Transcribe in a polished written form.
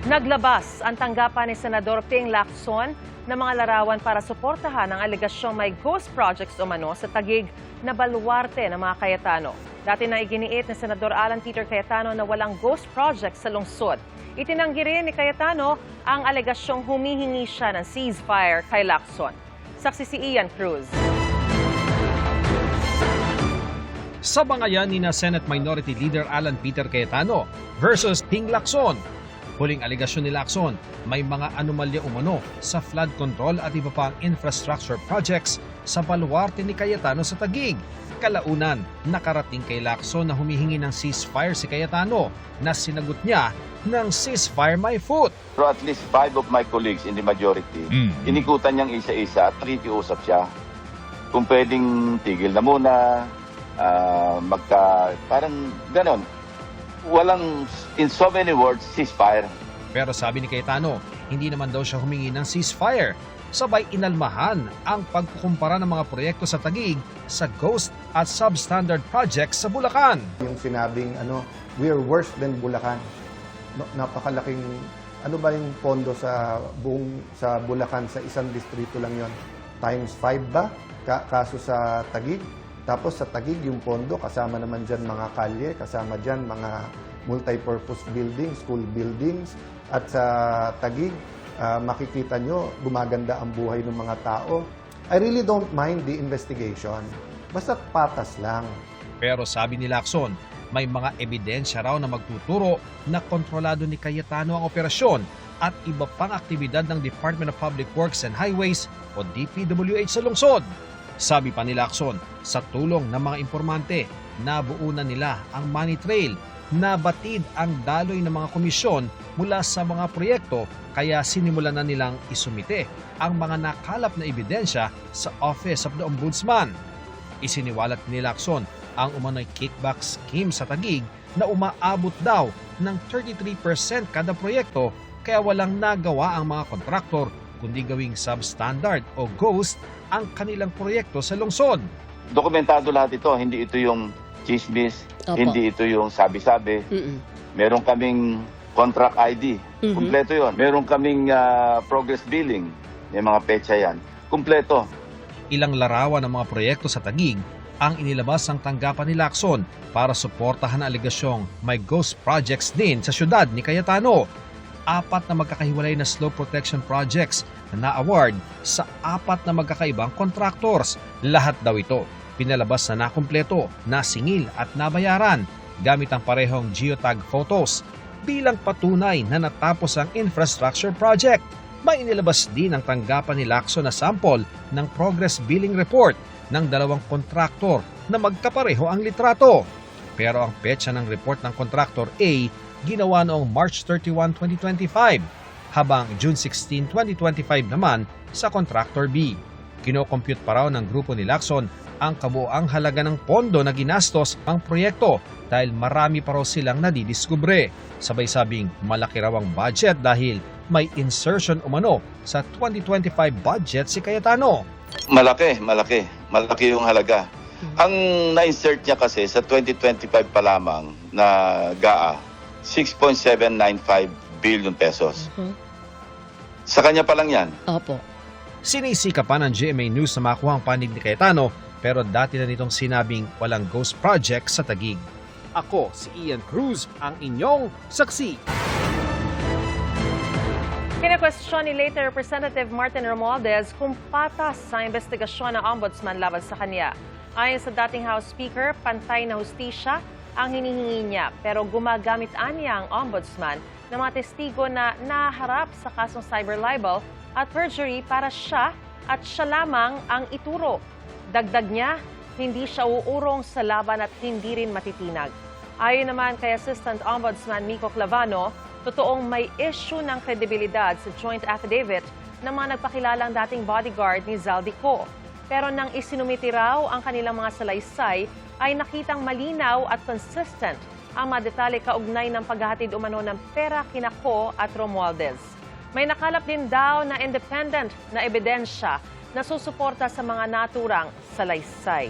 Naglabas ang tanggapan ni Senador Ping Lacson ng mga larawan para suportahan ang alegasyong may ghost projects umano sa Taguig na baluarte ng mga Cayetano. Dati na iginiit ni Senador Alan Peter Cayetano na walang ghost projects sa lungsod. Itinanggi rin ni Cayetano ang alegasyong humihingi siya ng ceasefire kay Lacson. Saksi si Ian Cruz. Sa bangayan ni Senate Minority Leader Alan Peter Cayetano versus Ping Lacson. Huling alegasyon ni Lacson, may mga anomalya umano sa flood control at iba pang infrastructure projects sa baluarte ni Cayetano sa Taguig. Kalaunan, nakarating kay Lacson na humihingi ng ceasefire si Cayetano na sinagot niya ng ceasefire my foot. Pero at least 5 of my colleagues in the majority, inikutan niyang isa-isa at nakikiusap siya. Kung pwedeng tigil na muna, parang ganon. Walang, in so many words, ceasefire. Pero sabi ni Cayetano, hindi naman daw siya humingi ng ceasefire. Sabay inalmahan ang pagkukumpara ng mga proyekto sa Taguig sa ghost at substandard projects sa Bulacan. Yung sinabing, we are worse than Bulacan. Napakalaking, ano ba yung pondo sa Bulacan, sa isang distrito lang yon, times 5 ba? Kaso sa Taguig. Tapos sa Taguig, yung pondo, kasama naman dyan mga kalye, kasama dyan mga multi-purpose buildings, school buildings. At sa Taguig, makikita nyo, gumaganda ang buhay ng mga tao. I really don't mind the investigation. Basta patas lang. Pero sabi ni Lacson, may mga ebidensya raw na magtuturo na kontrolado ni Cayetano ang operasyon at iba pang aktibidad ng Department of Public Works and Highways o DPWH sa lungsod. Sabi pa ni Lacson, sa tulong ng mga informante, nabuo na nila ang money trail, nabatid ang daloy ng mga komisyon mula sa mga proyekto kaya sinimulan na nilang isumite ang mga nakalap na ebidensya sa Office of the Ombudsman. Isiniwalat ni Lacson ang umano'y kickback scheme sa Taguig na umaabot daw ng 33% kada proyekto kaya walang nagawa ang mga kontraktor kundi gawing substandard o ghost ang kanilang proyekto sa lungsod. Dokumentado lahat ito, hindi ito yung chismis, hindi ito yung sabi-sabi. Meron kaming contract ID, kumpleto yon. Meron kaming progress billing, may mga petsa yan, kumpleto. Ilang larawan ng mga proyekto sa Taguig ang inilabas ng tanggapan ni Lacson para suportahan ang alegasyong may ghost projects din sa syudad ni Cayetano. 4 na magkakahiwalay na slope protection projects na na-award sa 4 na magkakaibang contractors. Lahat daw ito pinalabas na nakumpleto, nasingil at nabayaran gamit ang parehong geotag photos bilang patunay na natapos ang infrastructure project. May inilabas din ang tanggapan ni Lacson na sample ng progress billing report ng 2 kontraktor na magkapareho ang litrato. Pero ang petsa ng report ng kontraktor A ginawa noong March 31, 2025, habang June 16, 2025 naman sa Contractor B. Kinocompute pa raw ng grupo ni Lacson ang kabuoang halaga ng pondo na ginastos ang proyekto dahil marami pa raw silang nadidiskubre. Sabay sabing malaki raw ang budget dahil may insertion umano sa 2025 budget si Cayetano. Malaki yung halaga. Ang na-insert niya kasi sa 2025 pa lamang na GAA, 6.795 billion pesos. Sa kanya pa lang yan. Opo. Sinisika pa ng GMA News na makuha ang panig ni Cayetano pero dati na nitong sinabing walang ghost project sa Taguig. Ako si Ian Cruz, ang inyong saksi. Kinakwestiyon ni late Representative Martin Romualdez kung patas sa investigasyon ng Ombudsman laban sa kanya. Ayon sa dating House Speaker, pantay na hustisya ang hinihingi niya pero gumagamit aniya ang Ombudsman ng mga testigo na naharap sa kasong cyber libel at perjury para siya at siya lamang ang ituro. Dagdag niya, hindi siya uurong sa laban at hindi rin matitinag. Ayon naman kay Assistant Ombudsman Miko Clavano, totoong may issue ng kredibilidad sa joint affidavit ng mga nagpakilalang dating bodyguard ni Zaldico. Pero nang isinumiti raw ang kanilang mga salaysay, ay nakitang malinaw at consistent ang mga detalye kaugnay ng paghahatid umano ng pera kina Ko at Romualdez. May nakalap din daw na independent na ebidensya na susuporta sa mga naturang salaysay.